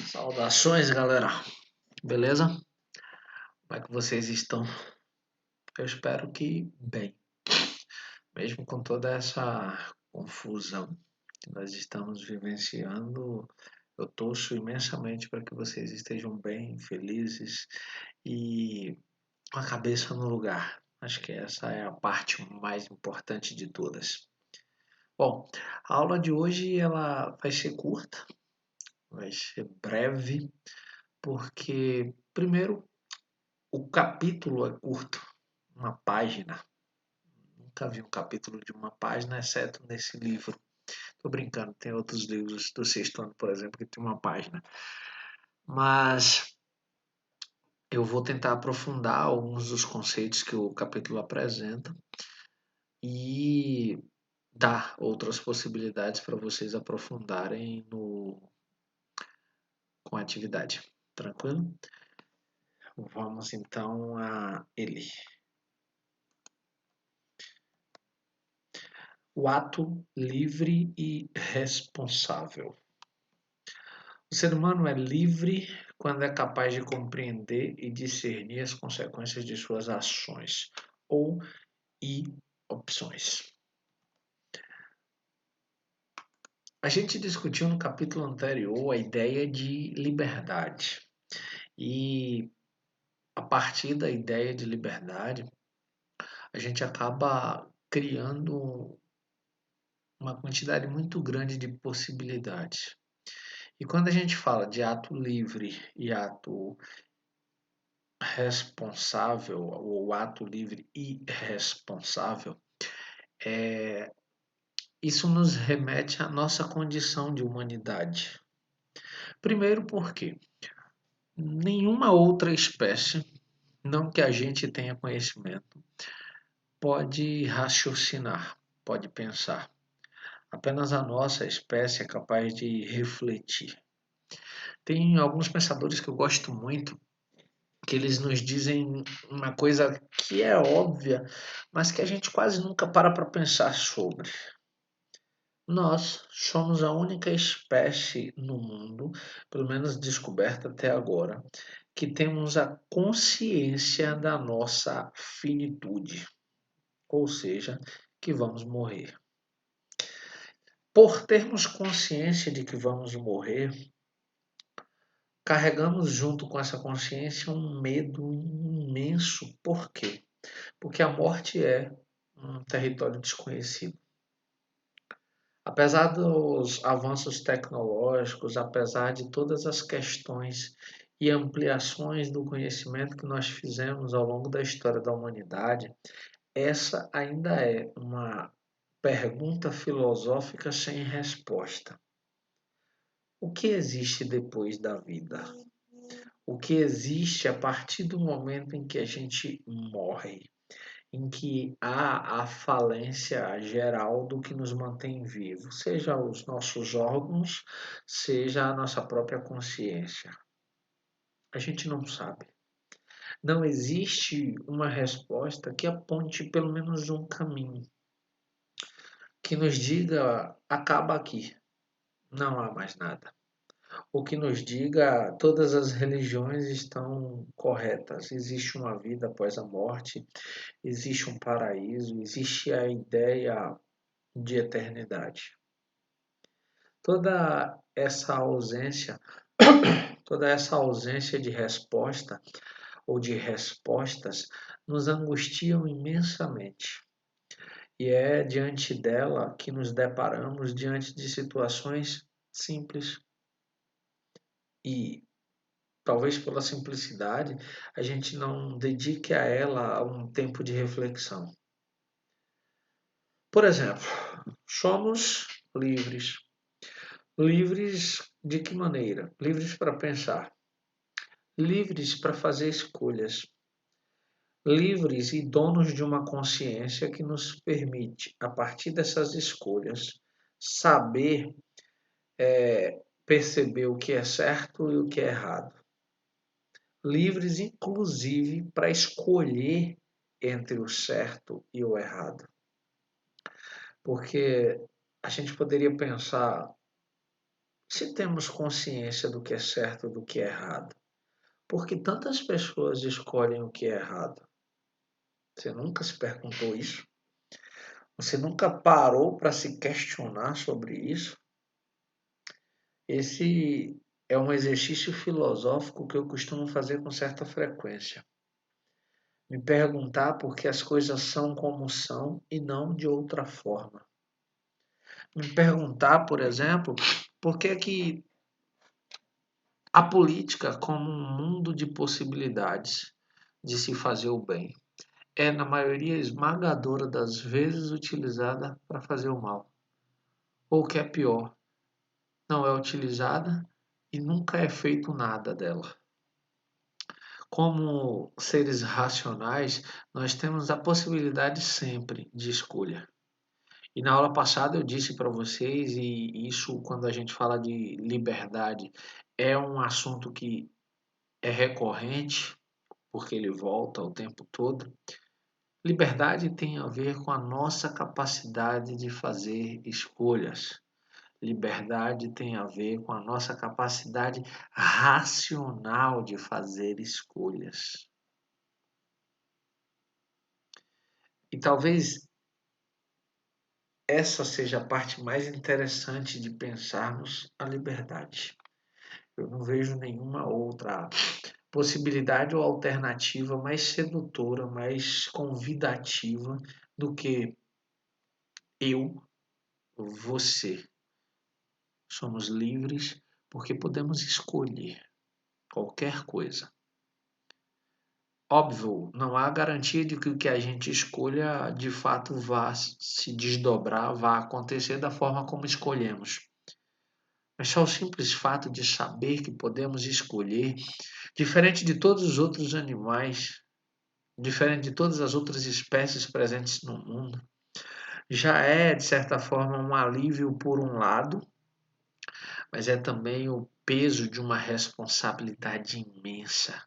Saudações, galera. Beleza? Como é que vocês estão? Eu espero que bem. Mesmo com toda essa confusão que nós estamos vivenciando, eu torço imensamente para que vocês estejam bem, felizes e com a cabeça no lugar. Acho que essa é a parte mais importante de todas. Bom, a aula de hoje ela vai ser curta, vai ser breve, porque primeiro o capítulo é curto, uma página. Nunca vi um capítulo de uma página, exceto nesse livro. Tô brincando, tem outros livros do sexto ano, por exemplo, que tem uma página. Mas eu vou tentar aprofundar alguns dos conceitos que o capítulo apresenta e dar outras possibilidades para vocês aprofundarem com a atividade. Tranquilo? Vamos então a ele. O ato livre e responsável. O ser humano é livre quando é capaz de compreender e discernir as consequências de suas ações ou e opções. A gente discutiu no capítulo anterior a ideia de liberdade. E a partir da ideia de liberdade, a gente acaba criando uma quantidade muito grande de possibilidades. E quando a gente fala de ato livre e ato responsável, ou ato livre e responsável, isso nos remete à nossa condição de humanidade. Primeiro porque nenhuma outra espécie, não que a gente tenha conhecimento, pode raciocinar, pode pensar. Apenas a nossa espécie é capaz de refletir. Tem alguns pensadores que eu gosto muito, que eles nos dizem uma coisa que é óbvia, mas que a gente quase nunca para pensar sobre. Nós somos a única espécie no mundo, pelo menos descoberta até agora, que temos a consciência da nossa finitude, ou seja, que vamos morrer. Por termos consciência de que vamos morrer, carregamos junto com essa consciência um medo imenso. Por quê? Porque a morte é um território desconhecido. Apesar dos avanços tecnológicos, apesar de todas as questões e ampliações do conhecimento que nós fizemos ao longo da história da humanidade, essa ainda é uma pergunta filosófica sem resposta. O que existe depois da vida? O que existe a partir do momento em que a gente morre? Em que há a falência geral do que nos mantém vivos, seja os nossos órgãos, seja a nossa própria consciência. A gente não sabe. Não existe uma resposta que aponte pelo menos um caminho, que nos diga acaba aqui, não há mais nada. O que nos diga todas as religiões estão corretas, existe uma vida após a morte, existe um paraíso, existe a ideia de eternidade. Toda essa ausência, toda essa ausência de resposta ou de respostas nos angustiam imensamente. E é diante dela que nos deparamos diante de situações simples e talvez pela simplicidade a gente não dedique a ela um tempo de reflexão. Por exemplo, somos livres. Livres de que maneira? Livres para pensar, livres para fazer escolhas, livres e donos de uma consciência que nos permite, a partir dessas escolhas, saber perceber o que é certo e o que é errado. Livres, inclusive, para escolher entre o certo e o errado. Porque a gente poderia pensar Se temos consciência do que é certo e do que é errado, por que tantas pessoas escolhem o que é errado? Você nunca se perguntou isso? Você nunca parou para se questionar sobre isso? Esse é um exercício filosófico que eu costumo fazer com certa frequência. Me perguntar por que as coisas são como são e não de outra forma. Me perguntar, por exemplo, por que que a política, como um mundo de possibilidades de se fazer o bem, é, na maioria esmagadora das vezes, utilizada para fazer o mal. Ou o que é pior, não é utilizada e nunca é feito nada dela. Como seres racionais, nós temos a possibilidade sempre de escolha. E na aula passada eu disse para vocês, e isso quando a gente fala de liberdade, é um assunto que é recorrente, porque ele volta o tempo todo. Liberdade tem a ver com a nossa capacidade de fazer escolhas. Liberdade tem a ver com a nossa capacidade racional de fazer escolhas. E talvez essa seja a parte mais interessante de pensarmos a liberdade. Eu não vejo nenhuma outra possibilidade ou alternativa mais sedutora, mais convidativa do que eu, você. Somos livres porque podemos escolher qualquer coisa. Óbvio, não há garantia de que o que a gente escolha de fato vá se desdobrar, vá acontecer da forma como escolhemos. Mas só o simples fato de saber que podemos escolher, diferente de todos os outros animais, diferente de todas as outras espécies presentes no mundo, já é, de certa forma, um alívio por um lado, mas é também o peso de uma responsabilidade imensa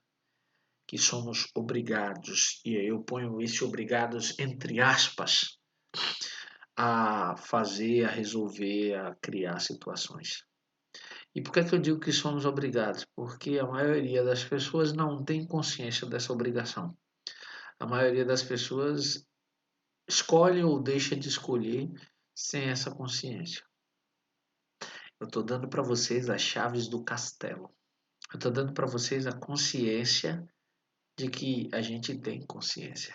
que somos obrigados, e eu ponho esse obrigados entre aspas, a fazer, a resolver, a criar situações. E por que é que eu digo que somos obrigados? Porque a maioria das pessoas não tem consciência dessa obrigação. A maioria das pessoas escolhe ou deixa de escolher sem essa consciência. Eu estou dando para vocês as chaves do castelo. Eu estou dando para vocês a consciência de que a gente tem consciência.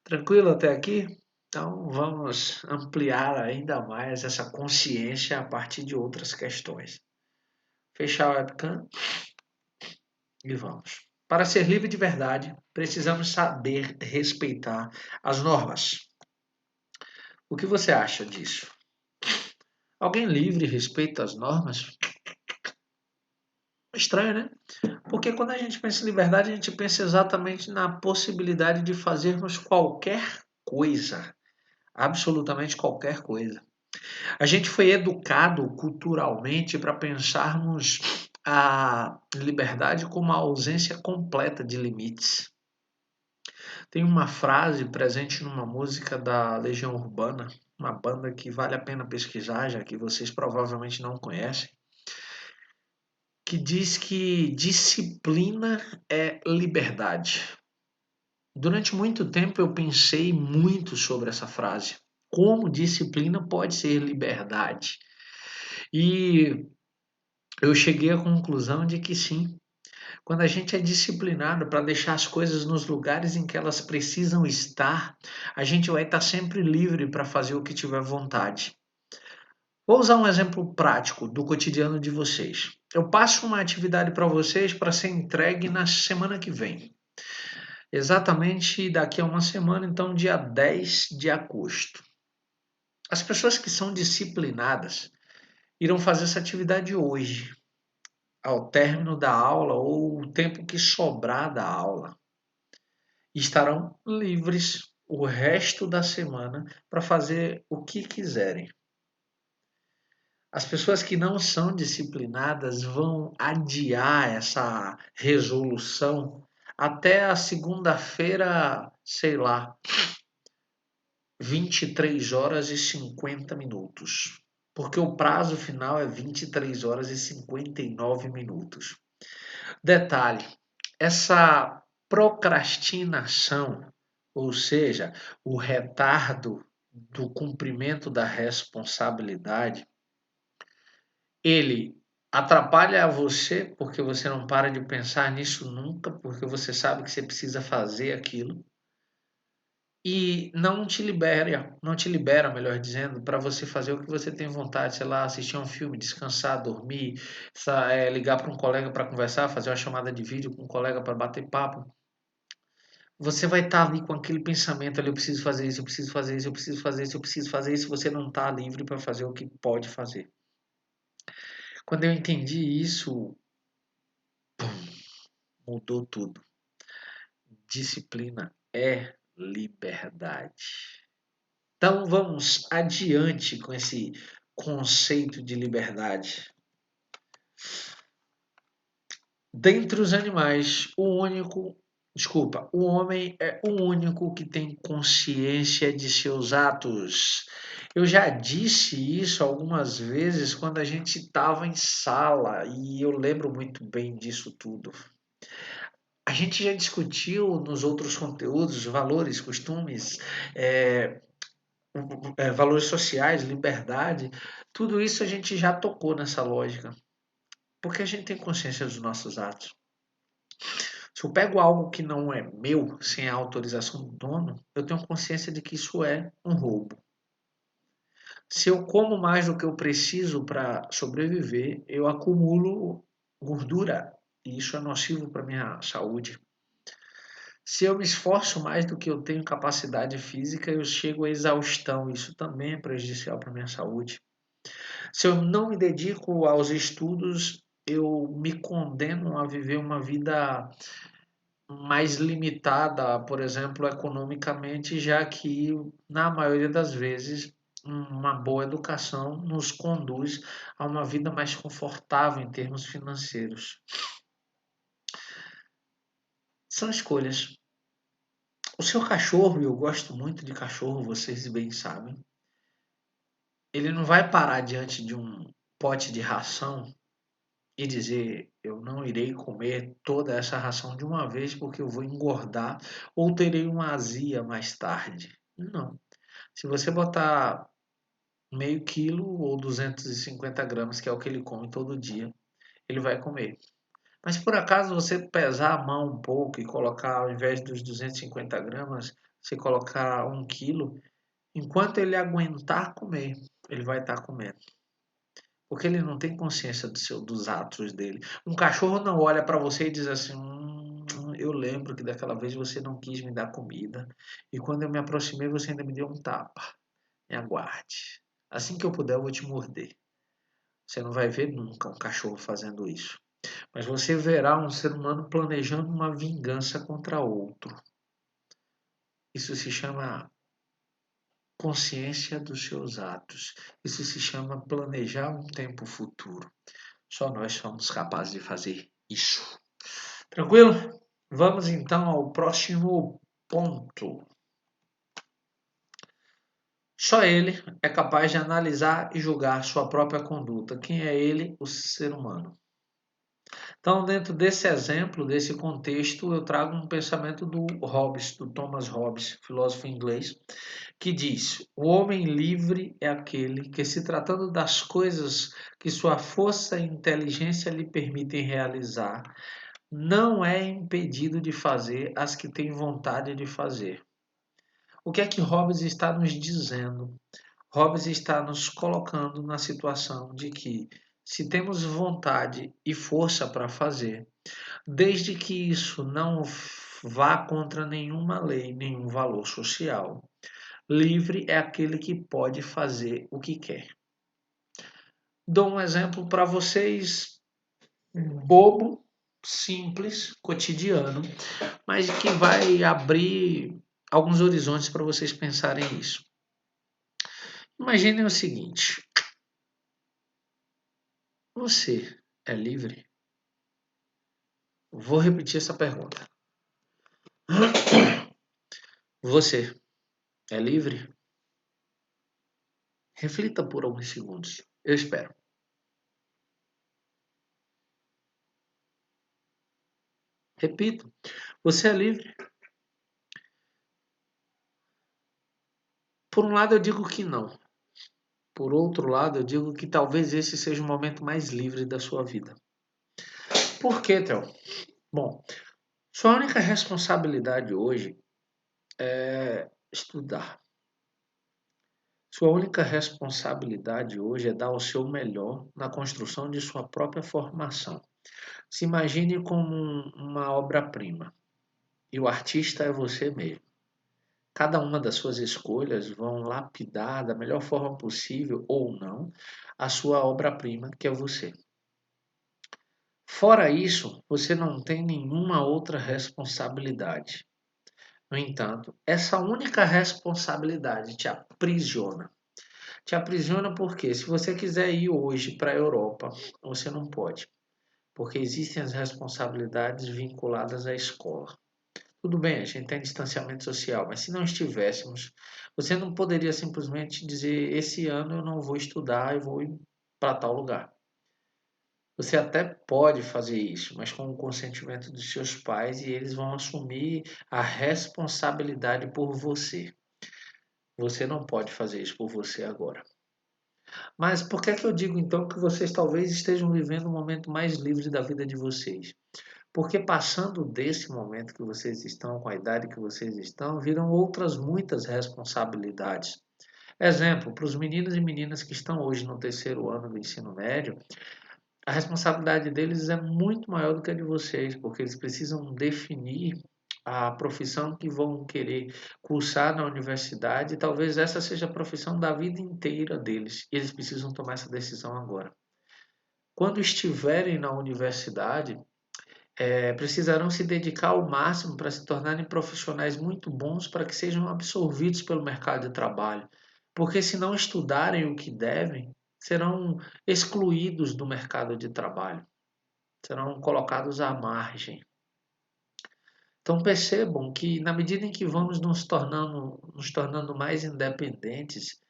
Tranquilo até aqui? Então vamos ampliar ainda mais essa consciência a partir de outras questões. Fechar a webcam e vamos. Para ser livre de verdade, precisamos saber respeitar as normas. O que você acha disso? Alguém livre respeita as normas? Estranho, né? Porque quando a gente pensa em liberdade, a gente pensa exatamente na possibilidade de fazermos qualquer coisa, absolutamente qualquer coisa. A gente foi educado culturalmente para pensarmos a liberdade como a ausência completa de limites. Tem uma frase presente numa música da Legião Urbana, uma banda que vale a pena pesquisar, já que vocês provavelmente não conhecem, que diz que disciplina é liberdade. Durante muito tempo eu pensei muito sobre essa frase. Como disciplina pode ser liberdade? E eu cheguei à conclusão de que sim. Quando a gente é disciplinado para deixar as coisas nos lugares em que elas precisam estar, a gente vai estar sempre livre para fazer o que tiver vontade. Vou usar um exemplo prático do cotidiano de vocês. Eu passo uma atividade para vocês para ser entregue na semana que vem. Exatamente daqui a uma semana, então dia 10 de agosto. As pessoas que são disciplinadas irão fazer essa atividade hoje, ao término da aula ou o tempo que sobrar da aula. Estarão livres o resto da semana para fazer o que quiserem. As pessoas que não são disciplinadas vão adiar essa resolução até a segunda-feira, sei lá, 23 horas e 50 minutos. porque o prazo final é 23 horas e 59 minutos. Detalhe, essa procrastinação, ou seja, o retardo do cumprimento da responsabilidade, ele atrapalha você porque você não para de pensar nisso nunca, porque você sabe que você precisa fazer aquilo. E não te libera, melhor dizendo, para você fazer o que você tem vontade, sei lá, assistir um filme, descansar, dormir, ligar para um colega para conversar, fazer uma chamada de vídeo com um colega para bater papo. Você vai estar ali com aquele pensamento ali, eu preciso fazer isso, eu preciso fazer isso, eu preciso fazer isso, eu preciso fazer isso, você não está livre para fazer o que pode fazer. Quando eu entendi isso, mudou tudo. Disciplina é liberdade. Então vamos adiante com esse conceito de liberdade. Dentre os animais, o homem é o único que tem consciência de seus atos. Eu já disse isso algumas vezes quando a gente estava em sala e eu lembro muito bem disso tudo. A gente já discutiu nos outros conteúdos valores, costumes, é, valores sociais, liberdade, tudo isso a gente já tocou nessa lógica, porque a gente tem consciência dos nossos atos. Se eu pego algo que não é meu, sem a autorização do dono, eu tenho consciência de que isso é um roubo. Se eu como mais do que eu preciso para sobreviver, eu acumulo gordura e isso é nocivo para minha saúde. Se eu me esforço mais do que eu tenho capacidade física, eu chego à exaustão. Isso também é prejudicial para minha saúde. Se eu não me dedico aos estudos, eu me condeno a viver uma vida mais limitada, por exemplo, economicamente, já que, na maioria das vezes, uma boa educação nos conduz a uma vida mais confortável em termos financeiros. São escolhas. O seu cachorro, e eu gosto muito de cachorro, vocês bem sabem, ele não vai parar diante de um pote de ração e dizer eu não irei comer toda essa ração de uma vez porque eu vou engordar ou terei uma azia mais tarde. Não. Se você botar meio quilo ou 250 gramas, que é o que ele come todo dia, ele vai comer. Mas se por acaso você pesar a mão um pouco e colocar, ao invés dos 250 gramas, você colocar 1 quilo, enquanto ele aguentar comer, ele vai estar comendo. Porque ele não tem consciência dos atos dele. Um cachorro não olha para você e diz assim: eu lembro que daquela vez você não quis me dar comida. E quando eu me aproximei, você ainda me deu um tapa. Me aguarde. Assim que eu puder, eu vou te morder. Você não vai ver nunca um cachorro fazendo isso. Mas você verá um ser humano planejando uma vingança contra outro. Isso se chama consciência dos seus atos. Isso se chama planejar um tempo futuro. Só nós somos capazes de fazer isso. Tranquilo? Vamos então ao próximo ponto. Só ele é capaz de analisar e julgar sua própria conduta. Quem é ele? O ser humano. Então, dentro desse exemplo, desse contexto, eu trago um pensamento do Hobbes, do Thomas Hobbes, filósofo inglês, que diz: o homem livre é aquele que, se tratando das coisas que sua força e inteligência lhe permitem realizar, não é impedido de fazer as que tem vontade de fazer. O que é que Hobbes está nos dizendo? Hobbes está nos colocando na situação de que, se temos vontade e força para fazer, desde que isso não vá contra nenhuma lei, nenhum valor social, livre é aquele que pode fazer o que quer. Dou um exemplo para vocês, bobo, simples, cotidiano, mas que vai abrir alguns horizontes para vocês pensarem isso. Imaginem o seguinte: você é livre? Vou repetir essa pergunta. Você é livre? Reflita por alguns segundos. Eu espero. Repito, você é livre. Por um lado, eu digo que não. Por outro lado, eu digo que talvez esse seja o momento mais livre da sua vida. Por quê, Theo? Bom, sua única responsabilidade hoje é estudar. Sua única responsabilidade hoje é dar o seu melhor na construção de sua própria formação. Se imagine como uma obra-prima e o artista é você mesmo. Cada uma das suas escolhas vão lapidar da melhor forma possível ou não a sua obra-prima, que é você. Fora isso, você não tem nenhuma outra responsabilidade. No entanto, essa única responsabilidade te aprisiona. Te aprisiona porque se você quiser ir hoje para a Europa, você não pode, porque existem as responsabilidades vinculadas à escola. Tudo bem, a gente tem distanciamento social, mas se não estivéssemos, você não poderia simplesmente dizer: esse ano eu não vou estudar, eu vou ir para tal lugar. Você até pode fazer isso, mas com o consentimento dos seus pais e eles vão assumir a responsabilidade por você. Você não pode fazer isso por você agora. Mas por que é que eu digo então que vocês talvez estejam vivendo o momento mais livre da vida de vocês? Porque passando desse momento que vocês estão, com a idade que vocês estão, viram outras muitas responsabilidades. Exemplo, para os meninos e meninas que estão hoje no terceiro ano do ensino médio, a responsabilidade deles é muito maior do que a de vocês, porque eles precisam definir a profissão que vão querer cursar na universidade, e talvez essa seja a profissão da vida inteira deles. E eles precisam tomar essa decisão agora. Quando estiverem na universidade, precisarão se dedicar ao máximo para se tornarem profissionais muito bons para que sejam absorvidos pelo mercado de trabalho. Porque se não estudarem o que devem, serão excluídos do mercado de trabalho, serão colocados à margem. Então percebam que na medida em que vamos nos tornando mais independentes,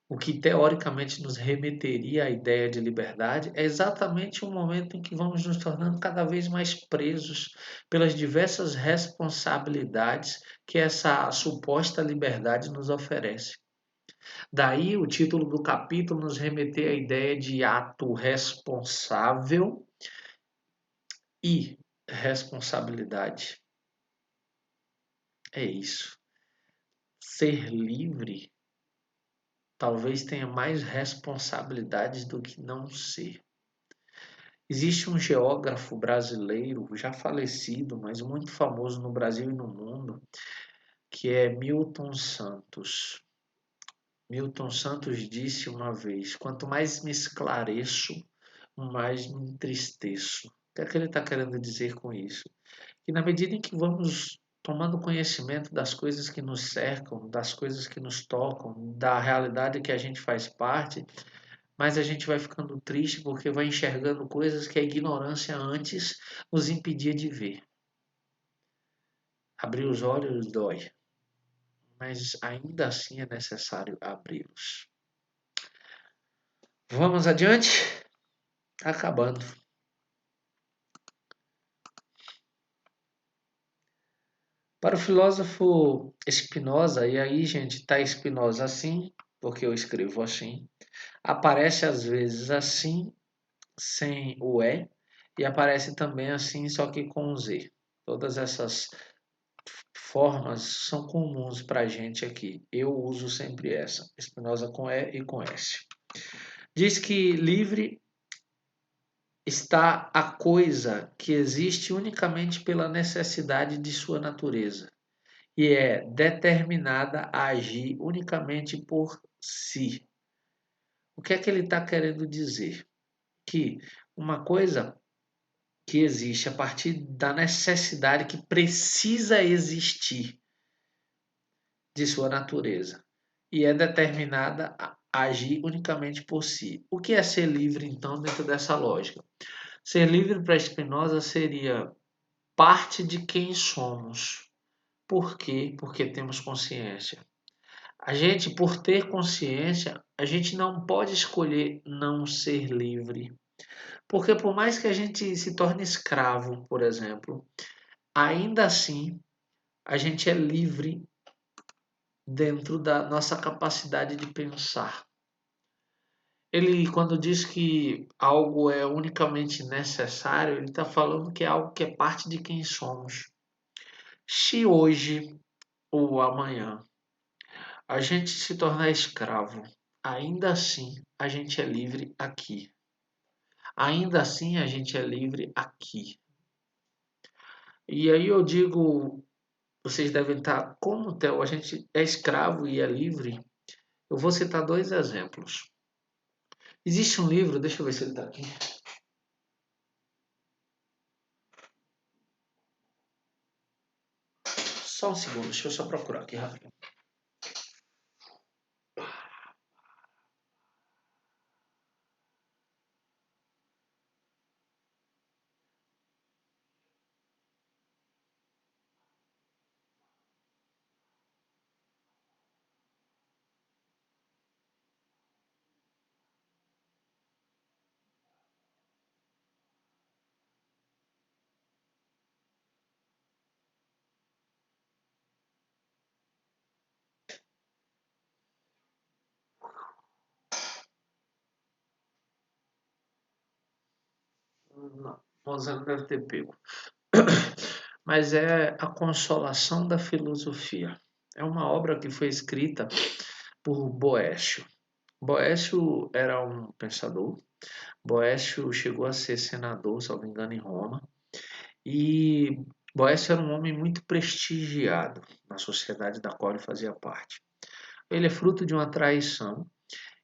o que teoricamente nos remeteria à ideia de liberdade, é exatamente o momento em que vamos nos tornando cada vez mais presos pelas diversas responsabilidades que essa suposta liberdade nos oferece. Daí o título do capítulo nos remeter à ideia de ato responsável e responsabilidade. É isso. Ser livre talvez tenha mais responsabilidades do que não ser. Existe um geógrafo brasileiro, já falecido, mas muito famoso no Brasil e no mundo, que é Milton Santos. Milton Santos disse uma vez: quanto mais me esclareço, mais me entristeço. O que é que ele está querendo dizer com isso? Que na medida em que vamos tomando conhecimento das coisas que nos cercam, das coisas que nos tocam, da realidade que a gente faz parte, mas a gente vai ficando triste porque vai enxergando coisas que a ignorância antes nos impedia de ver. Abrir os olhos dói, mas ainda assim é necessário abri-los. Vamos adiante? Tá acabando. Para o filósofo Spinoza, e aí, gente, tá Spinoza assim, porque eu escrevo assim, aparece às vezes assim, sem o E, e aparece também assim, só que com o Z. Todas essas formas são comuns para a gente aqui. Eu uso sempre essa, Spinoza com E e com S. Diz que livre está a coisa que existe unicamente pela necessidade de sua natureza e é determinada a agir unicamente por si. O que é que ele está querendo dizer? Que uma coisa que existe a partir da necessidade que precisa existir de sua natureza e é determinada a agir unicamente por si. O que é ser livre, então, dentro dessa lógica? Ser livre para Spinoza seria parte de quem somos. Por quê? Porque temos consciência. A gente, por ter consciência, a gente não pode escolher não ser livre. Porque por mais que a gente se torne escravo, por exemplo, ainda assim a gente é livre dentro da nossa capacidade de pensar. Ele, quando diz que algo é unicamente necessário, ele está falando que é algo que é parte de quem somos. Se hoje ou amanhã a gente se tornar escravo, ainda assim a gente é livre aqui. Ainda assim a gente é livre aqui. E aí eu digo, vocês devem estar, como Theo, a gente é escravo e é livre. Eu vou citar dois exemplos. Existe um livro, deixa eu ver se ele está aqui. Só um segundo, deixa eu só procurar aqui rápido. Não, Mozart deve ter pego. Mas é A Consolação da Filosofia. É uma obra que foi escrita por Boécio. Boécio era um pensador. Boécio chegou a ser senador, se não me engano, em Roma. E Boécio era um homem muito prestigiado na sociedade da qual ele fazia parte. Ele é fruto de uma traição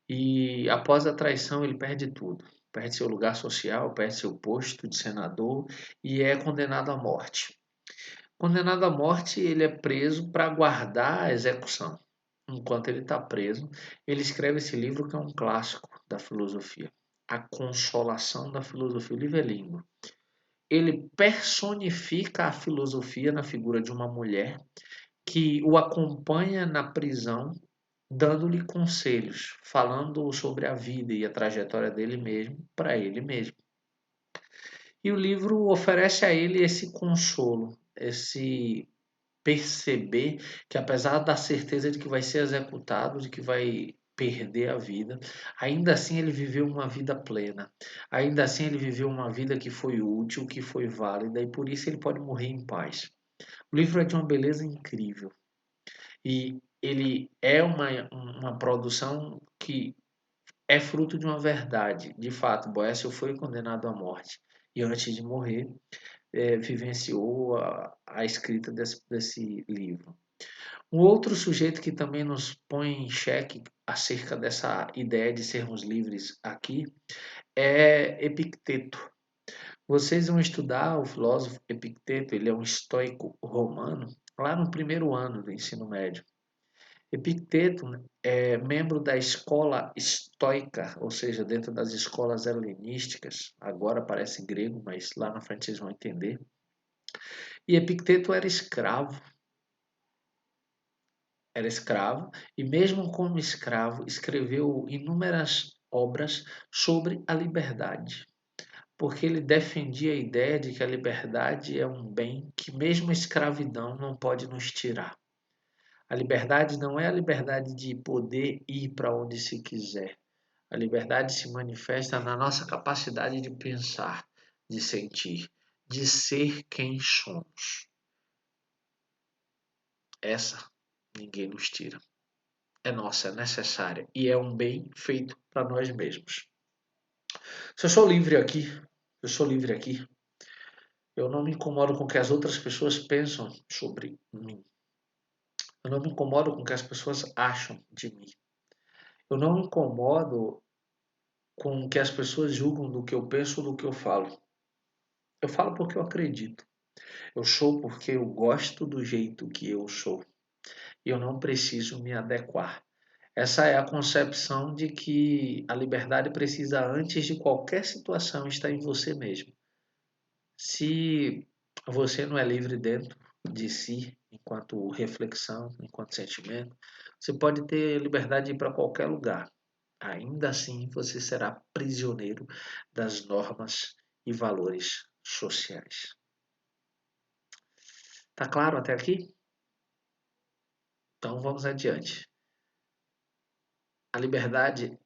e após a traição ele perde tudo. Perde seu lugar social, perde seu posto de senador e é condenado à morte. Condenado à morte, ele é preso para aguardar a execução. Enquanto ele está preso, ele escreve esse livro que é um clássico da filosofia, A Consolação da Filosofia. O livro é lindo. Ele personifica a filosofia na figura de uma mulher que o acompanha na prisão, dando-lhe conselhos, falando sobre a vida e a trajetória dele mesmo para ele mesmo. E o livro oferece a ele esse consolo, esse perceber que apesar da certeza de que vai ser executado, de que vai perder a vida, ainda assim ele viveu uma vida plena. Ainda assim ele viveu uma vida que foi útil, que foi válida e por isso ele pode morrer em paz. O livro é de uma beleza incrível e ele é uma produção que é fruto de uma verdade. De fato, Boécio foi condenado à morte e antes de morrer vivenciou a escrita desse livro. Um outro sujeito que também nos põe em xeque acerca dessa ideia de sermos livres aqui é Epicteto. Vocês vão estudar o filósofo Epicteto, ele é um estoico romano, lá no primeiro ano do ensino médio. Epicteto é membro da escola estoica, ou seja, dentro das escolas helenísticas, agora parece grego, mas lá na frente vocês vão entender. E Epicteto era escravo, e mesmo como escravo, escreveu inúmeras obras sobre a liberdade, porque ele defendia a ideia de que a liberdade é um bem que mesmo a escravidão não pode nos tirar. A liberdade não é a liberdade de poder ir para onde se quiser. A liberdade se manifesta na nossa capacidade de pensar, de sentir, de ser quem somos. Essa ninguém nos tira. É nossa, é necessária e é um bem feito para nós mesmos. Se eu sou livre aqui, eu sou livre aqui, eu não me incomodo com o que as outras pessoas pensam sobre mim. Eu não me incomodo com o que as pessoas acham de mim. Eu não me incomodo com o que as pessoas julgam do que eu penso ou do que eu falo. Eu falo porque eu acredito. Eu sou porque eu gosto do jeito que eu sou. E eu não preciso me adequar. Essa é a concepção de que a liberdade precisa, antes de qualquer situação, estar em você mesmo. Se você não é livre dentro de si, enquanto reflexão, enquanto sentimento, Você pode ter liberdade de ir para qualquer lugar. Ainda assim, você será prisioneiro das normas e valores sociais. Tá claro até aqui? Então vamos adiante. A liberdade,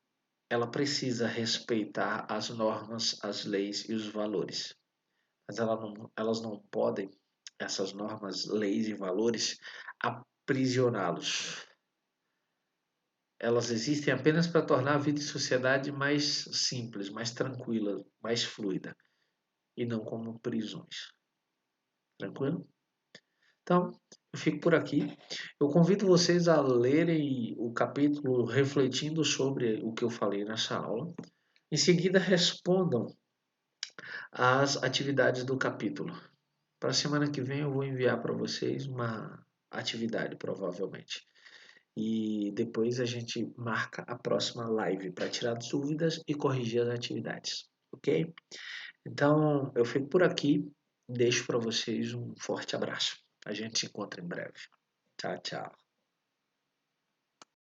ela precisa respeitar as normas, as leis e os valores. Mas elas não podem, essas normas, leis e valores, aprisioná-los. Elas existem apenas para tornar a vida em sociedade mais simples, mais tranquila, mais fluida, e não como prisões. Tranquilo? Então, eu fico por aqui. Eu convido vocês a lerem o capítulo refletindo sobre o que eu falei nessa aula. Em seguida, respondam às atividades do capítulo. Para a semana que vem, eu vou enviar para vocês uma atividade, provavelmente. E depois a gente marca a próxima live para tirar dúvidas e corrigir as atividades, ok? Então, eu fico por aqui. Deixo para vocês um forte abraço. A gente se encontra em breve. Tchau, tchau.